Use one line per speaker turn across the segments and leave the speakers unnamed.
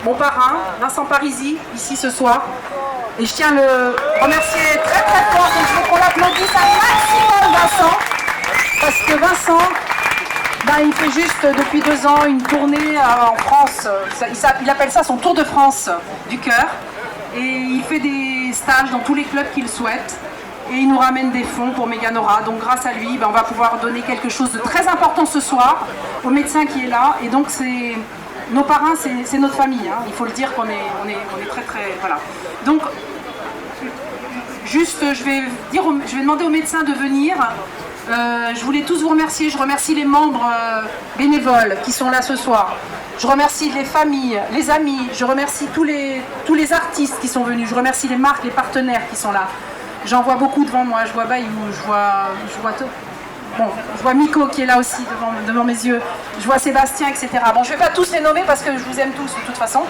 mon parrain, Vincent Parisi, ici ce soir. Et je tiens à le remercier très très fort, donc je veux qu'on l'applaudisse un maximum Vincent, parce que Vincent, il fait juste depuis 2 ans une tournée en France, il appelle ça son Tour de France du cœur, et il fait des stages dans tous les clubs qu'il souhaite, et il nous ramène des fonds pour Meganora, donc grâce à lui, on va pouvoir donner quelque chose de très important ce soir au médecin qui est là, et donc nos parrains, c'est notre famille, hein. Il faut le dire qu'on est très très... Voilà. Donc, juste, je vais demander aux médecins de venir. Je voulais tous vous remercier. Je remercie les membres bénévoles qui sont là ce soir. Je remercie les familles, les amis. Je remercie tous les artistes qui sont venus. Je remercie les marques, les partenaires qui sont là. J'en vois beaucoup devant moi. Je vois Bayou, je vois Miko qui est là aussi devant mes yeux. Je vois Sébastien, etc. Bon, je ne vais pas tous les nommer parce que je vous aime tous de toute façon.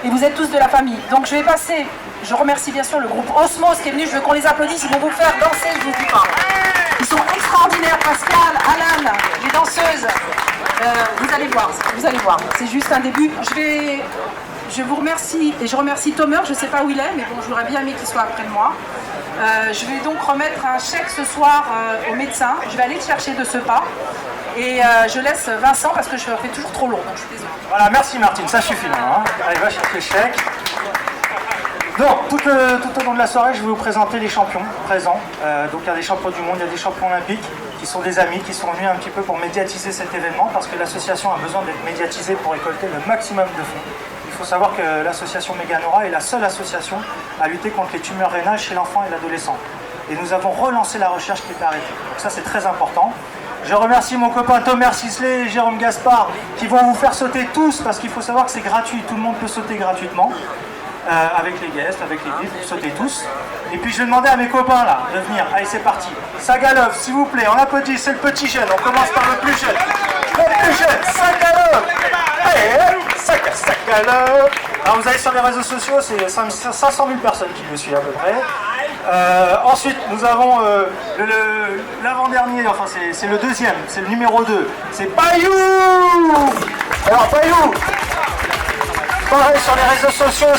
Et vous êtes tous de la famille. Donc je vais passer, je remercie bien sûr le groupe Osmos qui est venu, je veux qu'on les applaudisse, ils vont vous faire danser, je vous dis pas. Ils sont extraordinaires, Pascal, Alan, les danseuses. Vous allez voir, c'est juste un début. Je vous remercie et je remercie Tomer, je ne sais pas où il est, mais bon, j'aurais bien aimé qu'il soit après de moi. Je vais donc remettre un chèque ce soir au médecin, je vais aller le chercher de ce pas. Et je laisse Vincent parce que je fais toujours trop long, donc je suis désolée.
Voilà, merci Martine, ça suffit là. Hein. Allez, va chercher le chèque. Donc, tout au long de la soirée, je vais vous présenter les champions présents. Donc, il y a des champions du monde, il y a des champions olympiques qui sont des amis, qui sont venus un petit peu pour médiatiser cet événement parce que l'association a besoin d'être médiatisée pour récolter le maximum de fonds. Il faut savoir que l'association Meganora est la seule association à lutter contre les tumeurs rénales chez l'enfant et l'adolescent. Et nous avons relancé la recherche qui est arrêtée. Donc ça, c'est très important. Je remercie mon copain Tomer Sisley et Jérôme Gaspard qui vont vous faire sauter tous parce qu'il faut savoir que c'est gratuit, tout le monde peut sauter gratuitement avec les guests, avec les guides, vous sautez tous. Et puis je vais demander à mes copains là de venir. Allez, c'est parti. Sagalov, s'il vous plaît, on applaudit, c'est le petit jeune, on commence par le plus jeune. Le plus jeune, Sagalov. Allez, Sagalov. Alors vous allez sur les réseaux sociaux, c'est 500 000 personnes qui le suivent à peu près. Ensuite, nous avons l'avant-dernier, enfin c'est le deuxième, c'est le numéro 2, c'est Bayou. Alors Bayou, pareil sur les réseaux sociaux,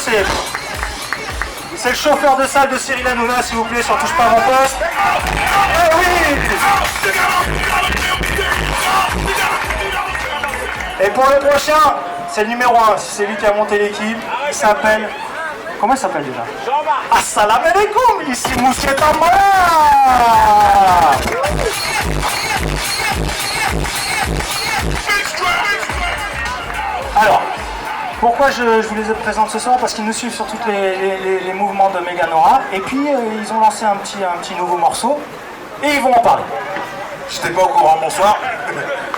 c'est le chauffeur de salle de Cyril Hanouna, s'il vous plaît, sur Touche pas à mon poste. Ah oui. Et pour le prochain, c'est le numéro 1, c'est lui qui a monté l'équipe, il s'appelle... Comment il s'appelle déjà? Assalamu alaikum, ici Monsieur Tambara. Alors, pourquoi je vous les présente ce soir? Parce qu'ils nous suivent sur tous les mouvements de Meganora. Et puis, ils ont lancé un petit nouveau morceau. Et ils vont en parler.
J'étais pas au courant, bonsoir.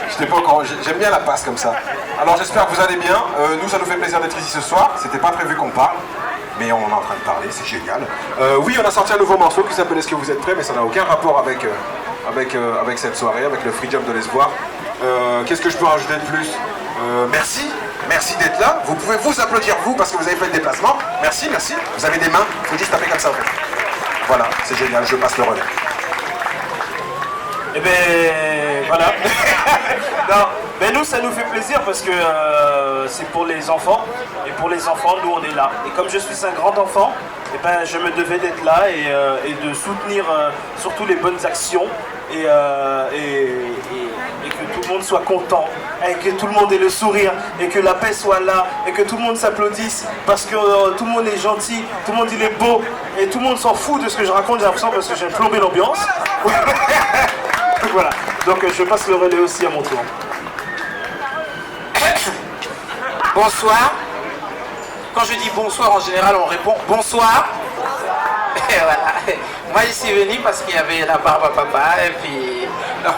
J'étais pas au courant, j'aime bien la passe comme ça. Alors j'espère que vous allez bien. Nous, ça nous fait plaisir d'être ici ce soir. C'était pas prévu qu'on parle. Mais on est en train de parler, c'est génial. Oui, on a sorti un nouveau morceau qui s'appelle Est-ce que vous êtes prêts? Mais ça n'a aucun rapport avec cette soirée, avec le Free Jump de l'Espoir. Qu'est-ce que je peux rajouter de plus? Merci d'être là. Vous pouvez vous applaudir vous parce que vous avez fait le déplacement. Merci. Vous avez des mains, il faut juste taper comme ça en fait. Voilà, c'est génial, je passe le relais.
Eh ben voilà. Non, mais nous ça nous fait plaisir parce que c'est pour les enfants et pour les enfants nous on est là. Et comme je suis un grand enfant, eh ben je me devais d'être là et de soutenir surtout les bonnes actions et que tout le monde soit content et que tout le monde ait le sourire et que la paix soit là et que tout le monde s'applaudisse parce que tout le monde est gentil, tout le monde il est beau et tout le monde s'en fout de ce que je raconte, j'ai l'impression parce que j'ai plombé l'ambiance. Voilà, donc je passe le relais aussi à mon tour.
Bonsoir. Quand je dis bonsoir, en général, on répond bonsoir. Et voilà. Moi, je suis venu parce qu'il y avait la barbe à papa. Et puis, non,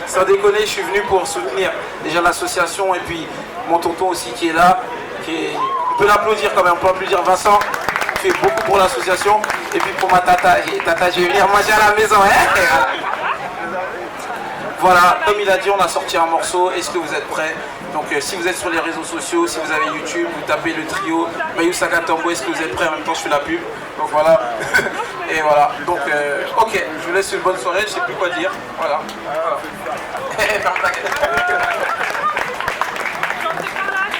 sans déconner, je suis venu pour soutenir déjà l'association. Et puis, mon tonton aussi qui est là. On peut l'applaudir quand même. On peut applaudir Vincent. Il fait beaucoup pour l'association. Et puis pour ma tata. Et tata, je vais venir manger à la maison. Hein. Voilà, comme il a dit, on a sorti un morceau. Est-ce que vous êtes prêts? Donc si vous êtes sur les réseaux sociaux, si vous avez YouTube, vous tapez le trio Bayou Sakatombo, est-ce que vous êtes prêts? En même temps, je fais la pub. Donc voilà. Et voilà. Donc, ok, je vous laisse une bonne soirée. Je sais plus quoi dire. Voilà.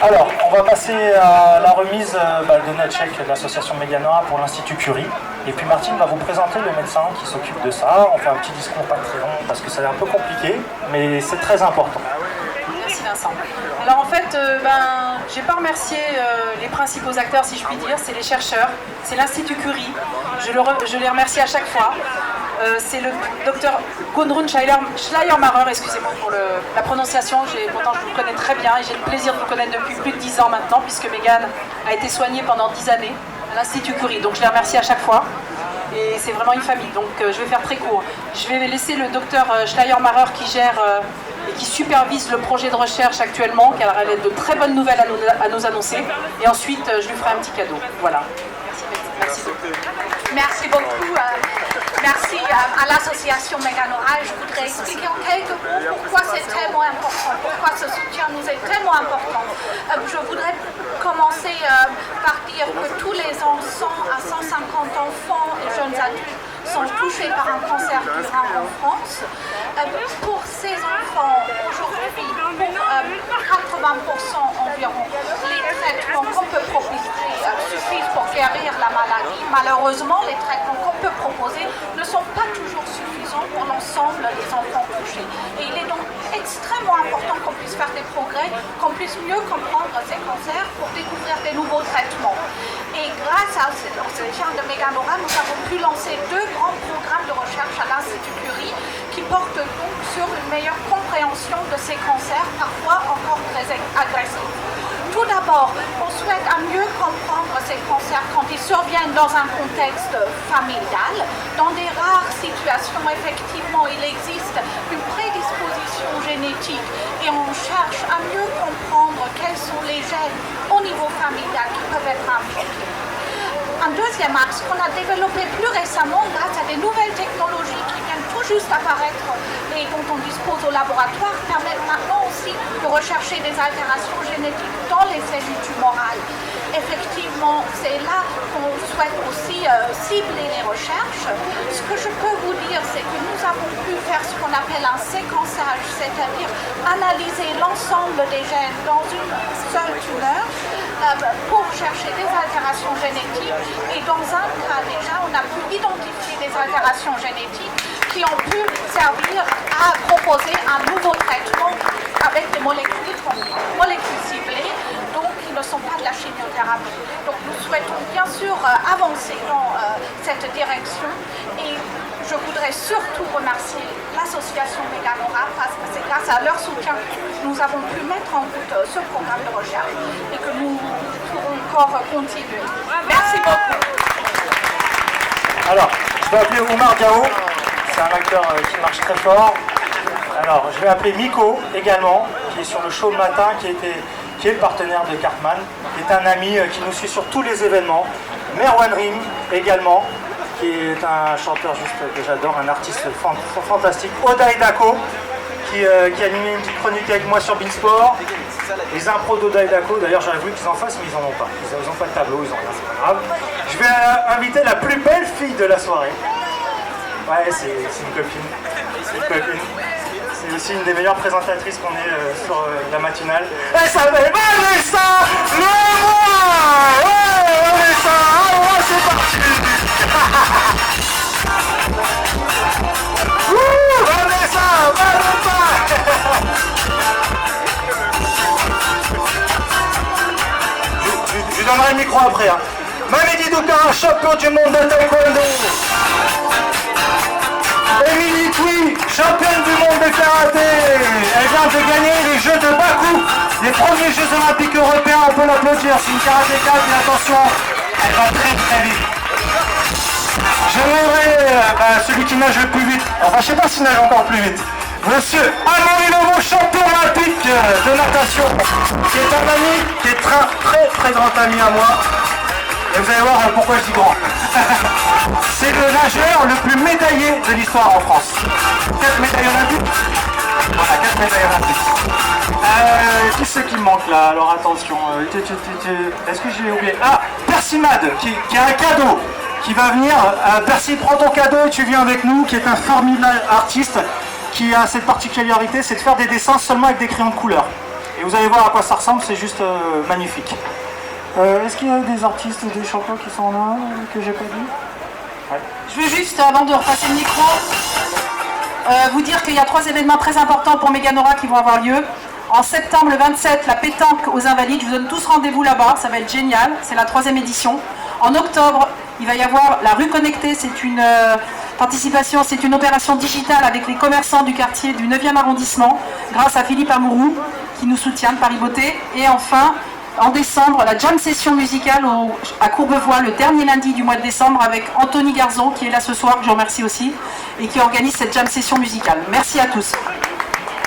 Alors, on va passer à la remise de notre chèque de l'association Méganora pour l'Institut Curie. Et puis Martine va vous présenter le médecin qui s'occupe de ça. On fait un petit discours pas très long parce que c'est un peu compliqué, mais c'est très important.
Merci Vincent. Alors en fait, j'ai pas remercié les principaux acteurs, si je puis dire, c'est les chercheurs, c'est l'Institut Curie. Je les remercie à chaque fois. C'est le docteur Gudrun Schleiermacher, excusez-moi pour la prononciation, pourtant je vous connais très bien et j'ai le plaisir de vous connaître depuis plus de 10 ans maintenant, puisque Mégane a été soignée pendant 10 années à l'Institut Curie, donc je les remercie à chaque fois. Et c'est vraiment une famille, donc je vais faire très court. Je vais laisser le docteur Schleiermacher qui gère et qui supervise le projet de recherche actuellement, car elle a de très bonnes nouvelles à nous annoncer. Et ensuite, je lui ferai un petit cadeau. Voilà. Merci.
Merci beaucoup. Merci à l'association Méganora. Je voudrais expliquer en quelques mots pourquoi c'est tellement important, pourquoi ce soutien nous est tellement important. Je voudrais commencer par dire que tous les ans, 100 à 150 enfants et jeunes adultes sont touchés par un cancer du rein en France. Pour ces enfants, aujourd'hui, pour 80% environ, les traitements qu'on peut proposer suffisent pour guérir la maladie. Malheureusement, les traitements qu'on peut proposer ne sont pas toujours suffisants pour l'ensemble des enfants touchés. Et il est donc extrêmement important qu'on puisse faire des progrès, qu'on puisse mieux comprendre ces cancers pour découvrir des nouveaux traitements. Et grâce à ce soutien de Méganora, nous avons pu lancer 2 grands programmes de recherche à l'Institut Curie qui portent donc sur une meilleure compréhension de ces cancers, parfois encore très agressifs. Tout d'abord, on souhaite à mieux comprendre ces cancers quand ils surviennent dans un contexte familial. Dans des rares situations, effectivement, il existe une prédisposition génétique et on cherche à mieux comprendre quels sont les gènes au niveau familial qui peuvent être impliqués. Un deuxième axe qu'on a développé plus récemment grâce à des nouvelles technologies qui viennent tout juste apparaître et dont on dispose au laboratoire permettent maintenant aussi de rechercher des altérations génétiques dans les cellules tumorales. Effectivement, c'est là qu'on souhaite aussi cibler les recherches. Ce que je peux vous dire, c'est que nous avons pu faire ce qu'on appelle un séquençage, c'est-à-dire analyser l'ensemble des gènes dans une seule tumeur pour chercher des altérations génétiques. Et dans un cas déjà, on a pu identifier des altérations génétiques qui ont pu servir à proposer un nouveau traitement avec des molécules ciblées, donc qui ne sont pas de la chimiothérapie. Donc nous souhaitons bien sûr avancer dans cette direction et je voudrais surtout remercier l'association Méganora parce que c'est grâce à leur soutien que nous avons pu mettre en route ce programme de recherche et que nous pourrons encore continuer. Merci beaucoup.
Alors, je vais appeler Oumar Diao, c'est un acteur qui marche très fort. Alors, je vais appeler Miko également, qui est sur le show le matin, qui est le partenaire de Cartman, qui est un ami qui nous suit sur tous les événements. Merwan Rim également, qui est un chanteur juste que j'adore, un artiste fantastique. Odaï Dako, qui a animé une petite chronique avec moi sur Beansport. Les impros d'Odaï Dako, d'ailleurs j'aurais voulu qu'ils en fassent, mais ils n'en ont pas. Ils n'ont pas de tableau, ils n'ont rien, c'est pas grave. Je vais inviter la plus belle fille de la soirée. Ouais, c'est une copine. C'est une copine. C'est aussi une des meilleures présentatrices qu'on ait sur la matinale. Elle s'appelle Vanessa Lemoine. Ouais, Vanessa, ouais, c'est parti. Vanessa, je lui donnerai le micro après. Hein. Mamedi Doukara, champion du monde de taekwondo. Émilie Tui, championne du monde de karaté. Elle vient de gagner les Jeux de Bakou, les premiers Jeux olympiques européens. On peut l'applaudir. C'est une karatéka, mais attention, elle va très très vite. J'aimerais celui qui nage le plus vite, enfin je sais pas s'il nage encore plus vite, monsieur Amaury Lobo, champion olympique de natation, qui est un ami, qui est très très grand ami à moi. Et vous allez voir pourquoi je dis grand. C'est le nageur le plus médaillé de l'histoire en France. 4 médailles olympiques. Voilà, 4 médailles olympiques. Qui c'est qui me manque là? Alors attention, est-ce que j'ai oublié? Ah, Persimad, qui a un cadeau, qui va venir. Percy, prends ton cadeau et tu viens avec nous, qui est un formidable artiste, qui a cette particularité, c'est de faire des dessins seulement avec des crayons de couleur. Et vous allez voir à quoi ça ressemble, c'est juste magnifique. Est-ce qu'il y a des artistes ou des chanteurs qui sont là, que j'ai pas dit? Ouais.
Je veux juste, avant de repasser le micro, vous dire qu'il y a 3 événements très importants pour Meganora qui vont avoir lieu. En septembre, le 27, la pétanque aux Invalides. Je vous donne tous rendez-vous là-bas, ça va être génial. C'est la 3e édition. En octobre, il va y avoir la rue connectée. C'est une participation, c'est une opération digitale avec les commerçants du quartier du 9e arrondissement, grâce à Philippe Amourou, qui nous soutient de Paris Beauté. Et enfin, en décembre, la jam session musicale à Courbevoie, le dernier lundi du mois de décembre, avec Anthony Garzon, qui est là ce soir, que je remercie aussi, et qui organise cette jam session musicale. Merci à tous.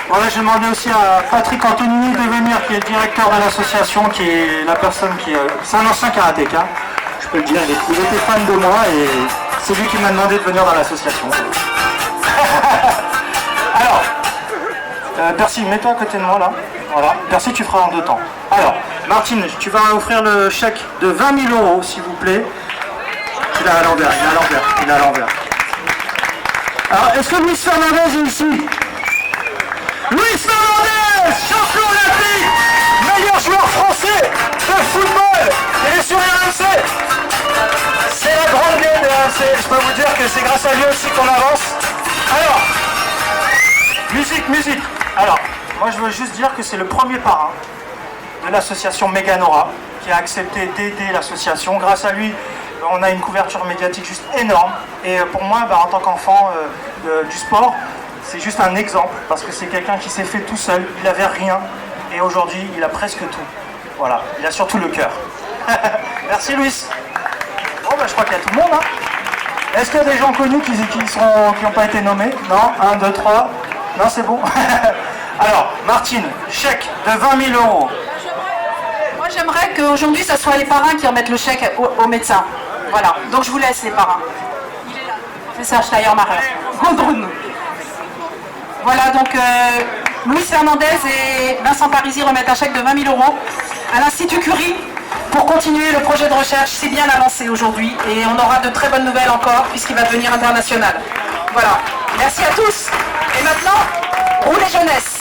Voilà, j'ai demandé aussi à Patrick Antonini de venir, qui est le directeur de l'association, qui est la personne qui... c'est un ancien karatéka, je peux le dire, il était fan de moi et c'est lui qui m'a demandé de venir dans l'association. Alors, Percy, mets-toi à côté de moi là. Voilà, Percy, tu feras en 2 temps. Alors, Martine, tu vas offrir le chèque de 20 000 €, s'il vous plaît. Il a à l'envers, il a à l'envers. Alors, est-ce que Luis Fernandez est ici? Luis Fernandez, champion olympique, meilleur joueur français de football, il est sur RMC. C'est la grande gueule de RMC, je peux vous dire que c'est grâce à lui aussi qu'on avance. Alors, musique. Alors, moi je veux juste dire que c'est le premier parrain de l'association Meganora qui a accepté d'aider l'association. Grâce à lui, on a une couverture médiatique juste énorme. Et pour moi, en tant qu'enfant du sport, c'est juste un exemple, parce que c'est quelqu'un qui s'est fait tout seul, il n'avait rien, et aujourd'hui, il a presque tout. Voilà, il a surtout le cœur. Merci Louis. Bon, je crois qu'il y a tout le monde. Hein. Est-ce qu'il y a des gens connus qui n'ont pas été nommés? Non, 1, 2, 3. Non, c'est bon. Alors, Martine, chèque de 20 000 €.
Moi, j'aimerais qu'aujourd'hui, ça soit les parrains qui remettent le chèque aux médecins. Voilà, donc je vous laisse les parrains. Il est là, professeur Schleiermacher. Gundrun. Voilà, donc Luis Fernandez et Vincent Parisi remettent un chèque de 20 000 € à l'Institut Curie pour continuer le projet de recherche. C'est bien avancé aujourd'hui et on aura de très bonnes nouvelles encore puisqu'il va devenir international. Voilà, merci à tous. Et maintenant, roulez jeunesse.